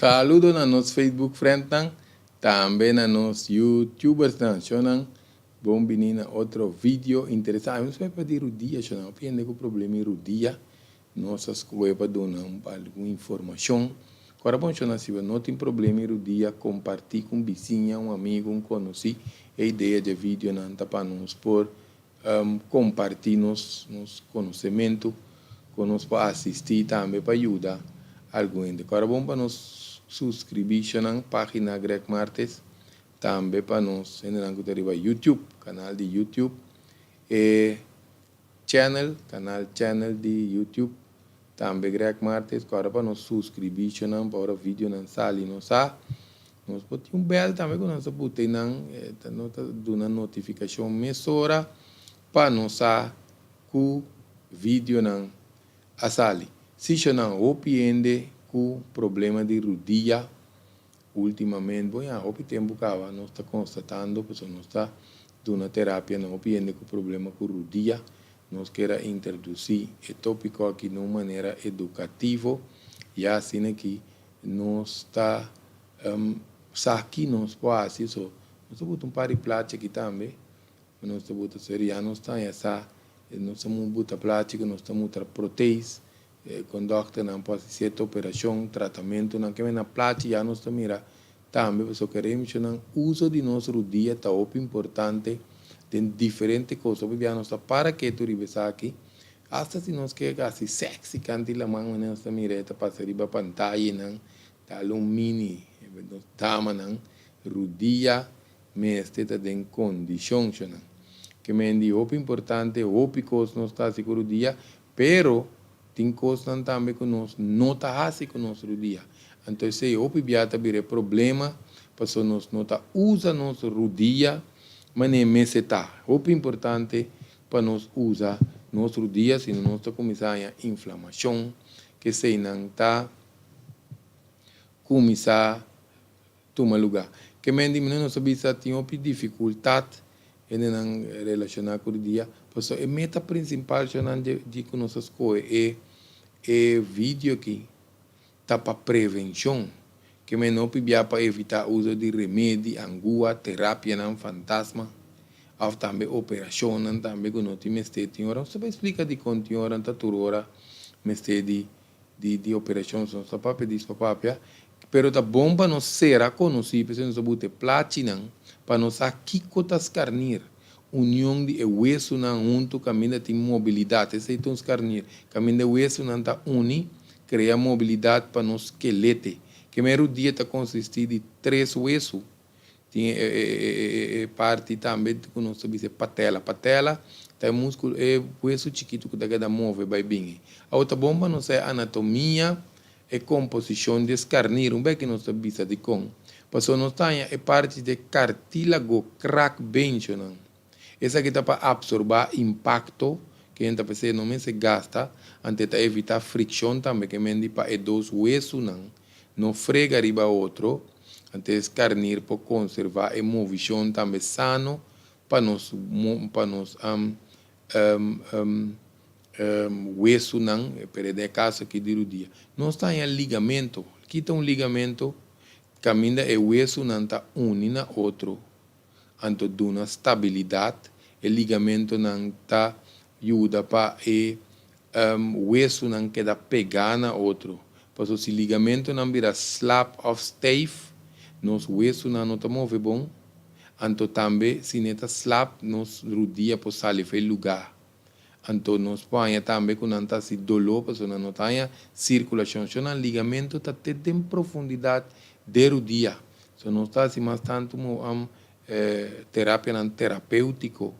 Saludo na nos Facebook friend também na nos YouTubers shonan. Bom menina outro vídeo interessante. Nós vamos pedir o dia, shonan. Opende com o problema é o dia. Nós vamos para dar alguma informação. Agora bom shonan se não tem problema é o dia compartilhar com vizinha, amigo, conhecido. A ideia de vídeo não tá para nós por compartilhar nos conhecimento, conosco para assistir também para ajudar alguém. Agora bom para nos subscrever na página Greg Martes, também para nos entrar YouTube, canal de YouTube, e canal de YouTube, também Greg Martes. Agora para nos subscrever para o vídeo não sair, não sa. Nós podemos bell também quando nós botei na notificação mesora para nós que vídeo não asali. Se você não opende com problema de rodilha, ultimamente, bom, o tempo que nós está constatando, porque nós está dando terapia, não opende com problema com rodilha, nós queremos introduzir o tópico aqui de uma maneira educativa, e assim aqui nós está aqui nós quase isso, nós botamos um par de plástico aqui também, nós botamos seria, nós está essa, nós estamos botando plástico, nós estamos botando proteínas, conduta não pode ser operação, tratamento, não que na plática já nós estamos mira também, só queremos não uso de nosso dia tá importante, tem diferentes coisas, porque já nós está para que tu ribesa aqui, hasta se nós quer assim sexy canti la mão nós estamos mira tá para riba pantalla não, tá mini, nós tama não, rodia, mas está em condição não, que me indi importante, coisas nós está seguro dia, pero tem coisas também que nós não está assim com nosso dia. Então, se o pibiata vira problema, porque nós não está usa nosso dia, mas nem meseta. O importante para nós usar nosso dia, se nós está começando a inflamação, que se não está começar a tomar lugar. Que me diminui nossa vida tem uma dificuldade em relacionar com o dia. Porque a meta principal de nossas coisas é vídeo aqui tá para prevenção, que me não pibia para evitar o uso de remédio, angua, terapia não fantasma, ou também operação não também que não tem mestre tem hora. Você vai explicar de quanto hora tá toda hora mestre de operação são só para pedir para papia, pero tá bom para nós ser conhecido, para nós botar platina, para nós aqui cotas carnir. União de hueso na junto caminha tem mobilidade, esse é um carnir, caminho de hueso não tá uni, cria mobilidade para nos esqueleto, que primeiro dia está consistir de 3 huesos, tem parte também que nós sabemos patela tá músculo é hueso chiquito que dá move vai bem, a outra bomba não sei anatomia e composição desse carnir, bem que nós sabemos de com, passou nós tá é parte de cartílago crack bench não. Essa aqui está para absorver impacto, que a gente não se gasta, antes de evitar fricção também, que mendi para dois huesos não frega riba outro, antes carnir para conservar a movição também sano, para nos hueso não, para caso aqui de dia. Nós está em ligamento, quita ligamento, caminha e hueso não está na outro, anto duna estabilidade, o ligamento não está ajuda para o hueso não queda pegar na outro. Porque se o ligamento não vira slap of stiff, nos hueso não está move bom, anto também se neta slap nos rodia por sair para lugar. Anto nos põe também quando não está se dolor, porque não tem circulação, o ligamento está até em profundidade de rodia. Se não está assim mais tanto terapia não terapêutico,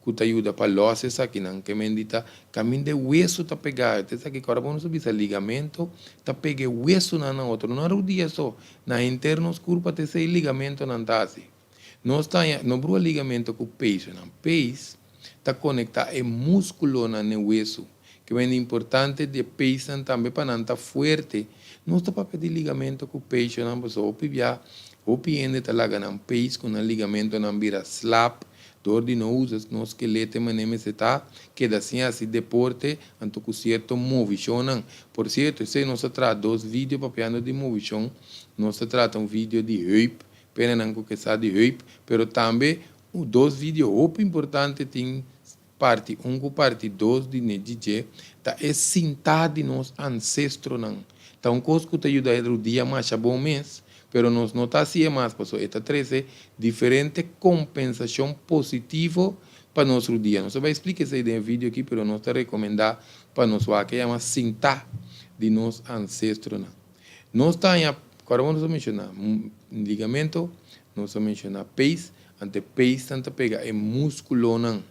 que te ajuda para losses aqui não que mendita caminho de hueso tá pegar até aqui agora vamos subir esse ligamento tá pegar hueso na outro não é o dia só na internos curva te esse ligamento não tá assim não está não brua ligamento com peixe não peixe tá conectado é músculo na hueso que é importante de peixe também para não tá forte não está para pedir ligamento com peixe não posso opibia o piende tá lá ganhando peixe com o ligamento não vira slap dor de não usas, no esqueleto maneme se tá, que assim assim deporte, anto com certo movição. Por certo, se nós trata dois vídeos para piano de movição, nós trata vídeo de hip, pena não que sabe de hip, pero também dois vídeos muito importantes tem parte 1 com parte 2 de DJ, tá é sintar de nós ancestros não. Tá coisa que te ajuda a dia mais bom mês, pero nós não está assim mais, passou esta 13 diferente compensação positiva para nosso dia. Nós vai explicar isso aí no vídeo aqui, pero nós está recomendar para nós que chama sintar de nós ancestros não. Nós está agora vamos mencionar ligamento, nós vamos mencionar peis, ante peis tanta pega é músculo não.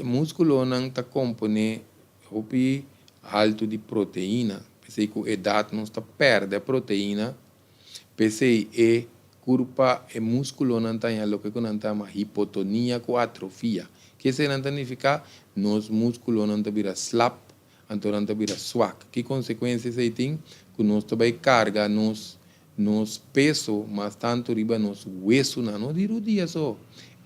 Músculo não está compondo alto de proteína. Pensei que a idade não está perde a proteína. Pensei que curva e músculo não tem o que não tem uma hipotonia com atrofia. Que se não significa nos músculos não vira slap, então não vira swag. Que consequências aí tem? Que nós também carga nos peso, mas tanto riba nos hueso não de dia só.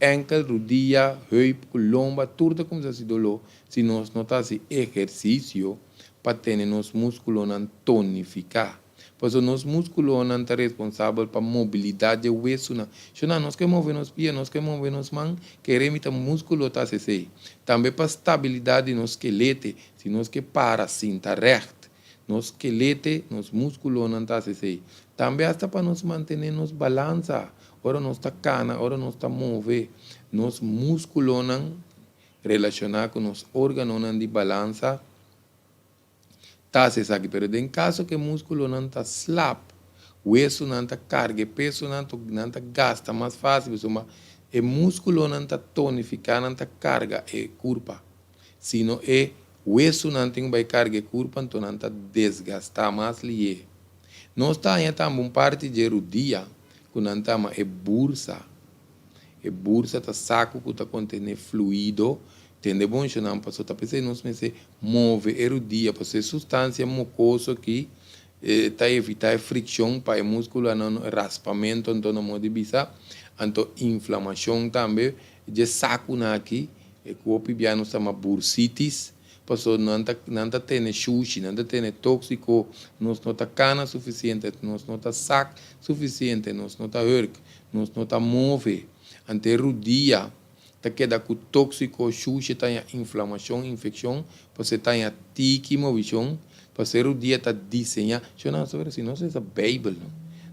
Enkel, rodilla, heup, lomba, tudo como se dolor. Se nós não fazemos exercício para ter nos músculos não tonificar. Pois os músculos não são responsáveis para a mobilidade do hueso. Se nós que movemos os pés, nós que movemos as mãos, queremos que o músculo está assim. Também para a estabilidade do esqueleto, se nós que para assim, está reto. No esqueleto, nos músculos não está assim. Também hasta para nos manter nos balança. Ora nós está cana, ora nós está mover, nos músculos não relacionados com os órgãos de balança, tá se sabe, pero em caso que o músculo não está slap, o osso não está carga, o peso não está gasta mais fácil, mas o músculo não está tonificado, não está carga, é curva, sino o osso não tem vai carga e curva, então não está desgastar mais lié. Nós está aí também parte de rodilha, que não chama é bursa. É bursa está saco que está contendo fluido. Tem de bom que não passou. Está pensando nós se move erudia, para ser substância mucosa que está evitar fricção para o músculo, não raspamento, então não pode bisa. Então inflamação também de saco aqui. O corpo biano chama bursitis. Passou não está tendo sushi, não está tendo tóxico, nós não está cana suficiente, nós não está saco suficiente, nós não está hurk, nós não está move. Ante rodilha, está queda com tóxico, sushi, tem inflamação, infecção, você tem tique, movição, você rodilha está desenhada. Eu não sei se nós é a Bíblia,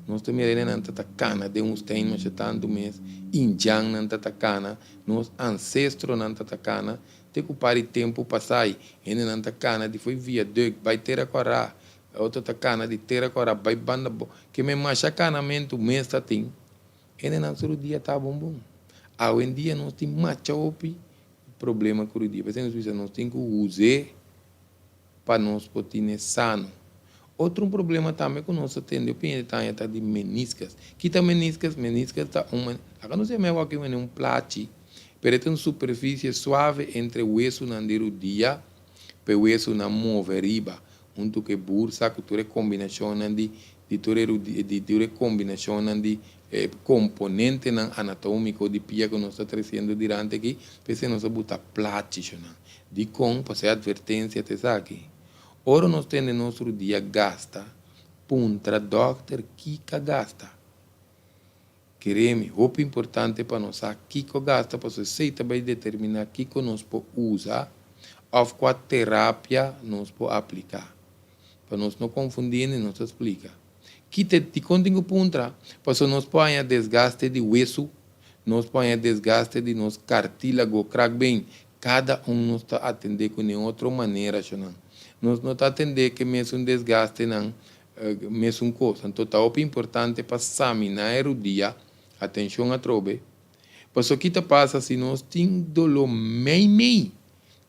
nós também não está cana, de uns tem mais tanto mês, indian não está cana, nós ancestros não está cana. Tem que parar tempo passar aí, ainda não está cana, de foi via dog, vai ter a correr, outra está cana de ter a correr, vai banda bom, que me machacanamento mês está tem, ainda não só o dia tá bom. Hoje em dia nós temos macha opi, problema com o dia, mas nós temos que usar para nós poder sano. Outro problema também que nós temos, eu penso que está de meniscas, que tá meniscas está uma, agora não sei mesmo que é um plate. Pero tem uma superfície suave entre o osso e o dia, para o osso não move riba, onde que bursa, que tu combinação de combinação de componente anatômico de pia que nós está trazendo durante aqui, para nós botar plate, de com, para ser advertência, te sabe. Ora nós temos nosso dia gasta, puntra, doctor, que gasta. Queremos, muito importante para nós, que gasta, para você também determinar que nós podemos usar, ou qual terapia nós podemos aplicar. Para nós não confundir, nós explica. Que te contigo puntra, para nós podemos desgaste de osso, nós podemos desgaste de nosso cartílago, crack bem, cada nos está atendendo de outra maneira, nós não está atendendo que mesmo desgaste não, mesmo coisa. Então, é muito importante para examinar o dia. Atenção a trobe. Mas o que passa se nós temos dolor meio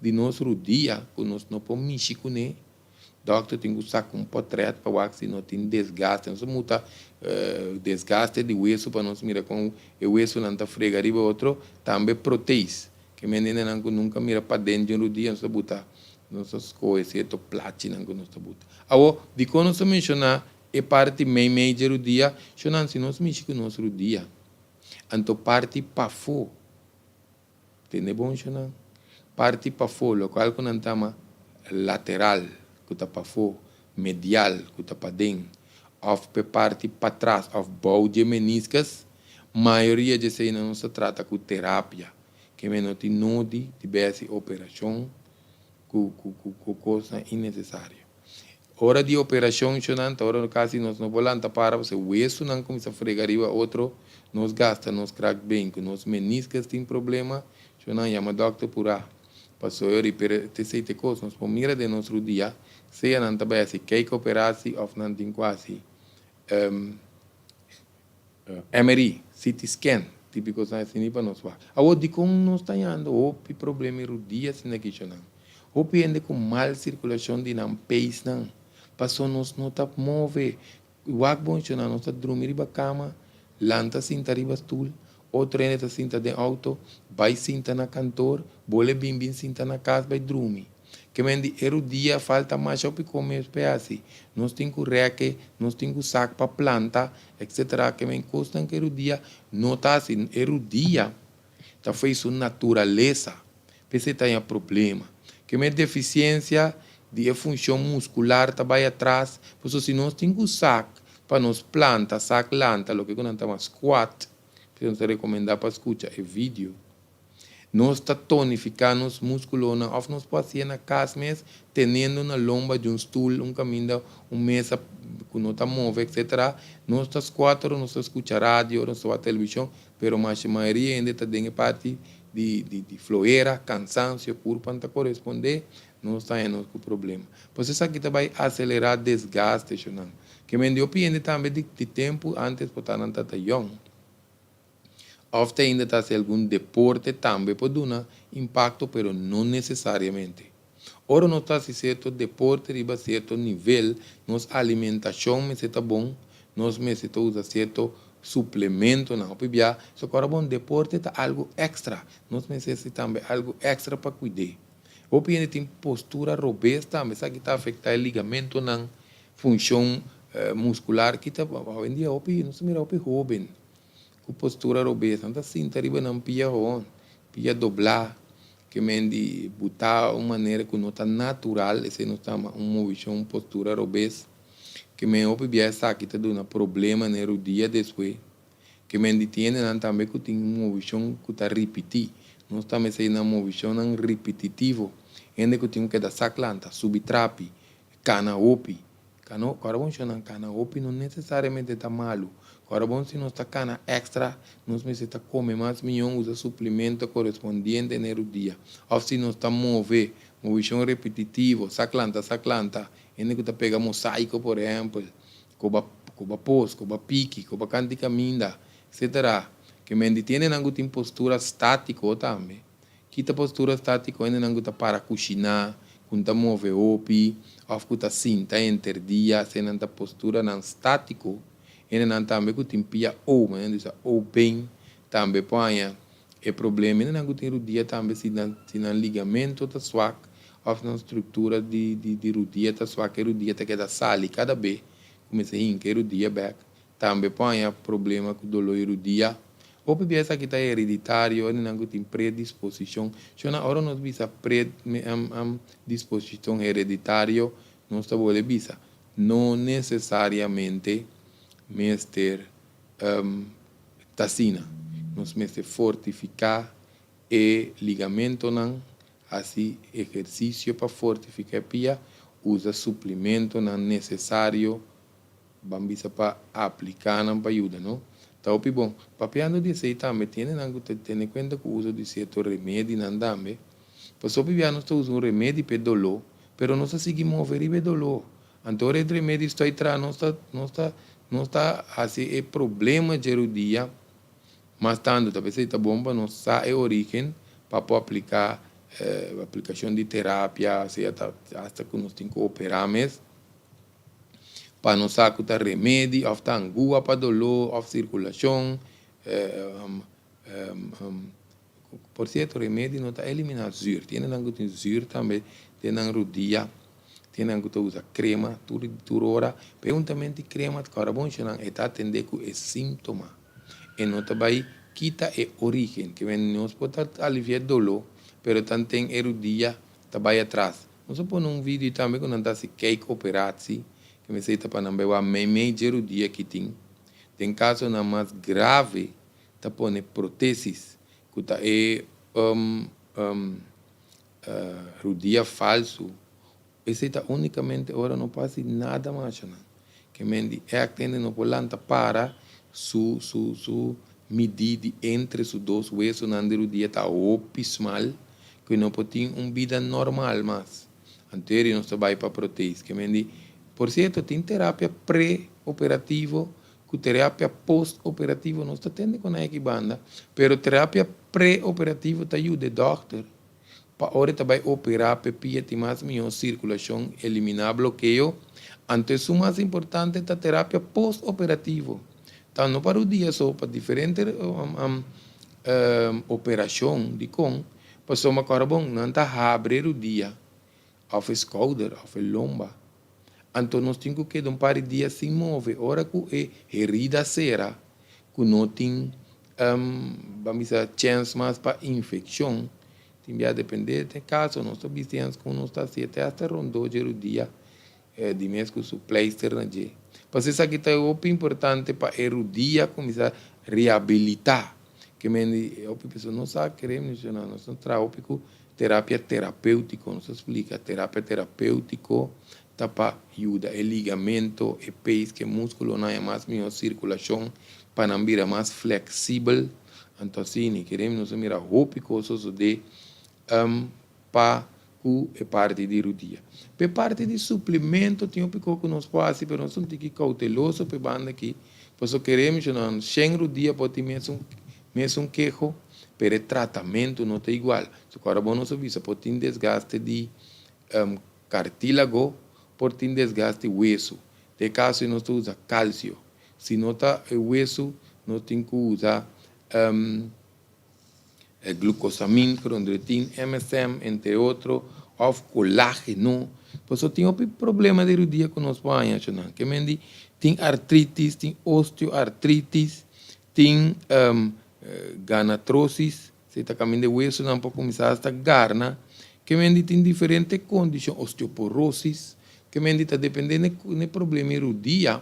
de nosso dia, que nós não podemos mexer com ele. Doctor tem que usar um potreto para o se não tem desgaste. Nós muda desgaste de osso para nós mirar com o osso não está frega arriba outro, também proteína. Que menina não nunca mira para dentro do dia, nós botar nossas coisas, certo platina que nós botar. Agora, de quando nós mencionar é parte meio do dia, se nós mexer com o nosso dia. Então parte para fora, tem bom chão. Parte para fora, local que não tama lateral, que está para fora, medial, que está para dentro, of parte para trás, of bau de meniscas, maioria de isso não se trata com terapia, que não tem nodi, tivesse operação, com coisa innecessária. Hora de operação, chonanta, hora quase nós não volanta para você, o isso não começa a fregar outro, nós gasta, nós crack bem, que nós meniscas tem problema, chonanta, chama doctor por aí. Passou eu repetir te coisas, nós pomira de nosso dia, seja não também assim, que operasse ou não tem quase MRI, CT scan, típico assim para nós lá. A outra como nós está indo, o problema é o dia assim aqui já não. O ende com mal circulação de não pace não, passou nós não tá move, o bom já não está dormir riba cama, lanta sinta riba stool. Outro ainda está sinta de auto, vai sinta na cantor, bole bim sinta na casa, vai dormir. Que mendi era dia falta mais para comer pedaço. Nós temos que reque, nós temos que saco para planta, etc. Que me custa que era dia não está assim, era dia está feito natureza, porque tem problema. Que me deficiência de função muscular também atrás, por isso se nós temos que saco para nos planta, saco lanta, o que nós chamamos squat. Eu te recomendar para escutar o vídeo. Nós está tonificando os músculos, ou nós podemos ir na casa mesmo, tendo na lomba de stool, caminho, mesa que não está move, etc. Nós está quatro, nós está escutando rádio, nós está televisão, mas a maioria ainda está dentro parte de floeira, cansaço, corpo não corresponder, nós está indo com problema. Por isso aqui vai acelerar desgaste, que me depende também de tempo antes de estar na tatação. Ofte ainda está se algum deporte também pode dar impacto, mas não necessariamente. Ora não está se certo deporte riba certo nível, nossa alimentação está bom, nós necessitamos usar certo suplemento não pibia, só que bom deporte está algo extra, nós necessitamos algo extra para cuidar. O ainda tem postura robusta, mas aqui está afetar o ligamento não função muscular que está hoje em dia não se mira jovem. Com postura obesa, então sinta riba não pia doblar, que mendi botar uma maneira que não está natural, esse não está uma movição, postura obesa, que me opibia aqui está dando problema no dia depois, que mendi tiene também que tem uma movição que está repetir, não está me sendo uma movição não repetitivo, ainda que tem que dar saclanta, subtrapi, cana opi, agora vamos chamar cana opi não necessariamente está malo. Agora, bom, se nós está cana extra, nós necessitamos comer mais milhão, usa suplemento correspondente no dia. Ou se nós está movição repetitivo, saclanta, ainda que está pega mosaico, por exemplo, coba pos, coba pique, coba canticaminda, etc. Que me tiene nangu tem postura estática também. Kita postura estática ainda nangu está para cozinhar, quando move opi, ou que está sinta entre dia, se não está postura não estático. E não também que tem pia ou, mas diz ou bem também põe é problema. E não tem rodia também se não ligamento da sua ou na estrutura de rodia da sua que rodia tá que da sali cada vez começa a ir que rodia back também põe problema com dolor rodia. Ou bebê essa que está hereditário, não tem predisposição. Se na hora nós visa predisposição hereditário, nós está boa visa. Não necessariamente mestre tacina, nos mestre fortificar e ligamento não, assim exercício para fortificar pia, usa suplemento não necessário, bambisa para aplicar não para ajuda, não? Tá o bom, papiando de sei também tem em conta que o uso de certo remédio não dá, pois o piano está usando remédio para dolor, pero não se sigue mover e dolor, então o remédio está atrás não está assim é problema de dia, mas tanto talvez está bom para não saber a origem para aplicar aplicação de terapia, até que nós temos que operar mesmo, para não saber que remédio, ou está angua para dolor, ou circulação, por certo remédio não está eliminando zir, tem nango tem zir também, tem nango dia. Tem que usar crema, tudo hora. Perguntamente crema, agora bom, não está atender com esse síntoma. E não está vai quita a origem, que nós podemos aliviar dolor, pero também erudia trabalha atrás. Nós podemos vídeo também quando nós se cake operação, que me sei para não ver a major dia que tem caso na mais grave, tá põe próteses, que tá rudia falso. Esse está unicamente agora não passa nada mais, não. Que mendi é que não pode para su medida entre os dois huesos na dia está abismal, que não pode ter uma vida normal mais. Anterior não vai para proteínas, que mendi, por certo, tem terapia pré-operativa, que terapia pós-operativa não está tendo com a equibanda, pero terapia pré-operativa te ajuda, doctor. Para hora também operar pepia tem mais melhor circulação, eliminar bloqueio. Antes o mais importante é a terapia pós-operativa. Então não para o dia só, para diferentes operação de com, passou uma cara bom, não está abrir o dia, auf shoulder, auf lomba. Então nós temos que dar um par de dias sem mover, hora que é herida será, que não tem, vamos dizer, chance mais para infecção. Vai depender do caso, nós estamos vendo que nós estamos até rondou o dia de mês com o pleister na dia. Mas isso aqui é muito importante para erudia começar a reabilitar. Que a pessoa não sabe querer mencionar, nós estamos trápico, terapia terapêutica, nós explica, terapia terapêutica, tá para ajuda, é ligamento, é pés, que músculo não é mais melhor circulação, para não virar mais flexível. Então, sim, queremos nós mirar roupa coisas de para a parte de rudia. Para parte de suplemento, tem um pouco que nós fazemos, mas nós temos que ser cautelosos para banda aqui, porque queremos não sem rudia pode ter mesmo queixo, mas o tratamento não é igual. Se agora nós vimos pode ter desgaste de cartílago, pode ter desgaste de hueso. De caso nós usa cálcio. Se não está o hueso, nós temos que usar glucosamina, chondroitin, MSM, entre outros, ou colágeno. Por isso, tem um problema de rudia que nós vamos que tem artritis, tem osteoartritis, tem ganatrosis, se está caminhando de hueso, não pode começar a garna, que tem diferentes condições, osteoporosis, que está dependendo do problema de rudia.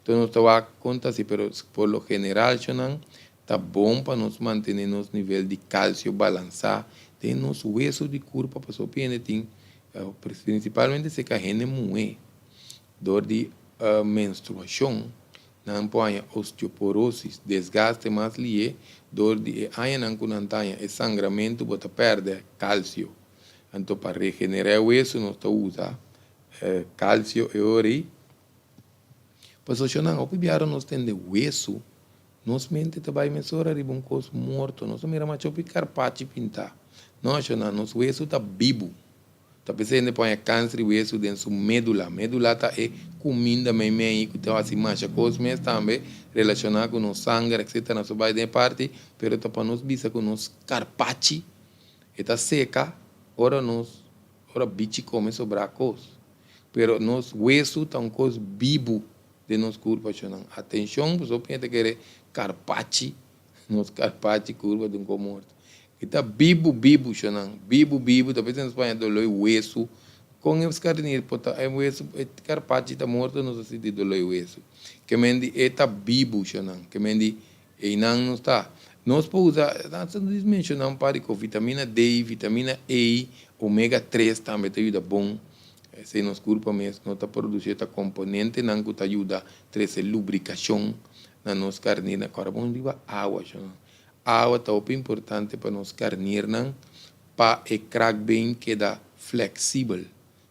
Então, nós estamos a contar, mas por lo general, está bom para nós manter nosso nível de cálcio balançar, tem nosso hueso de corpo, para tem principalmente se carrega muito, dor de menstruação, não põe osteoporose, desgaste mais lié, dor de não conantanha, sangramento, bota perde cálcio. Então, para regenerar o hueso, nós usamos cálcio e ori. Pois hoje não, nós temos hueso. Nós mente também mesora de um coisa morto, nós mira mais o carpaccio pintar. Nós nosso hueso está vivo. Tá pensando põe câncer hueso dentro da médula. Médula tá é comida meio que tá assim mais coisas também relacionado com o sangue, etc. Nós vai de parte, pero tá para nós bisa com nós carpaccio, está seca, ora bicho come sobrar coisa. Pero nós hueso tá um coisa vivo de nos curva. Atenção, você pensa que carpaccio, nos carpaccio curva de um morto. Está vivo, talvez em Espanha dolor hueso, com os carneiros, é hueso, carpaccio está morto, não se de dolor hueso. Que mendi está vivo, que mendi e não está. Nós podemos usar, nós mencionamos para com vitamina D, vitamina E, ômega 3 também te ajuda bom. Se nos corpo mesmo não está produzindo componente, não te ajuda a trazer lubricação na nossa carne, na carbono de água. A água é muito importante para nos carne, para o crack bem queda flexível,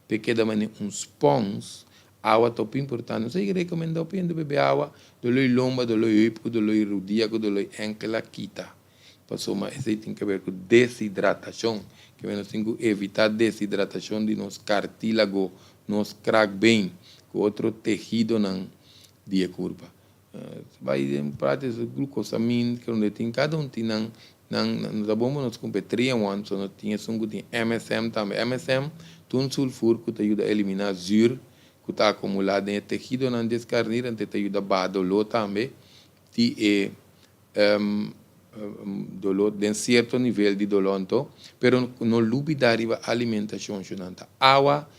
para queda um spons. A água é muito importante. Não sei que recomendo para beber água, dolor lomba, dolor hípico, dolor rodíaco, dolor ankle, quita. Passou, mas isso tem que ver com desidratação, que nós temos que evitar desidratação de nosso cartílago, nosso crack bem, com outro tecido não de curva. Vai em prática glucosamina, que onde tem cada tem não tá bom nós competir one, só nós tinha sungo tem MSM também. MSM tem sulfuro que te ajuda a eliminar zir que está acumulado em tecido não descarnir, te ajuda a dar dolor também. Tem dolor, de certo nível de dolor, pero não olvidar a alimentação, água,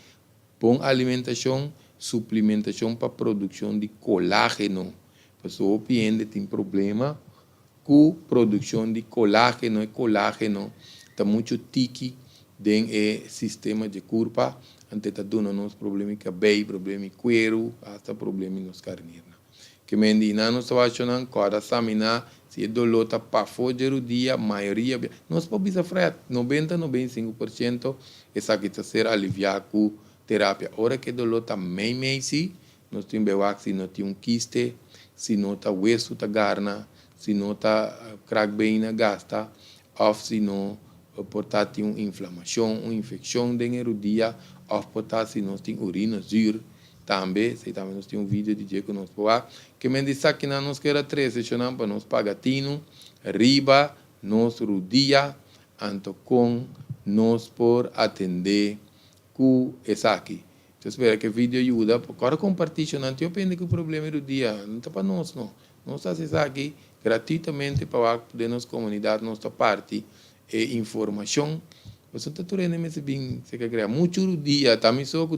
bom alimentação, suplementação para produção de colágeno. A pessoa tem problema com produção de colágeno, e colágeno está muito tique dentro do sistema de curva, ante está dando nos problemas de cabelo, problemas de cuero, até problemas nos carnes. Que mendina nos situação cada semana se dolor está para fora do dia, maioria nós podemos fazer 90-95% essa que está ser aliviado com terapia. Ora que dolor está meio nós temos se não tem quiste, se não está hueso está garna, se não está crack bem na gasta, ou se não portar uma inflamação, uma infecção dentro do dia, ou portar se nós tem urina zir também, se também nós temos vídeo de dia que nós podemos, que me diz que nós queremos 3 sessões para nós pagatino, riba, nós rodia, anto com nós por atender com essa aqui. Então, espero que o vídeo ajuda, para compartilhar, não depende do problema do dia, não está para nós, não. Nós fazemos aqui gratuitamente para poder nossa comunidade, nossa parte, e informação. Você está tornando bem, você quer criar muito dia, também só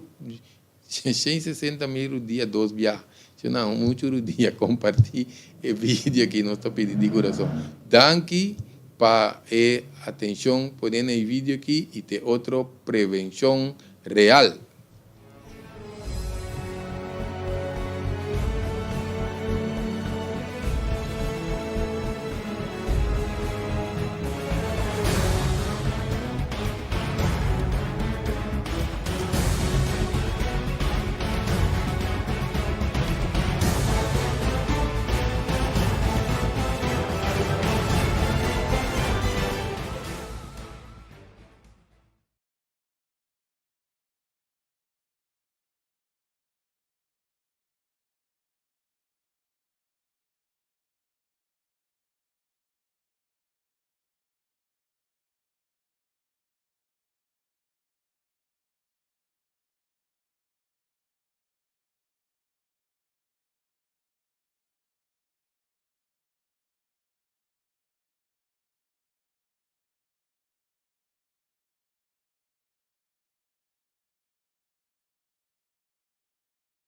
160 mil dia, 2 viagens. Não, muito dia, compartilhe o vídeo aqui, nós estamos pedindo de coração. Danke para a atenção, podendo o vídeo aqui e ter outra prevenção real.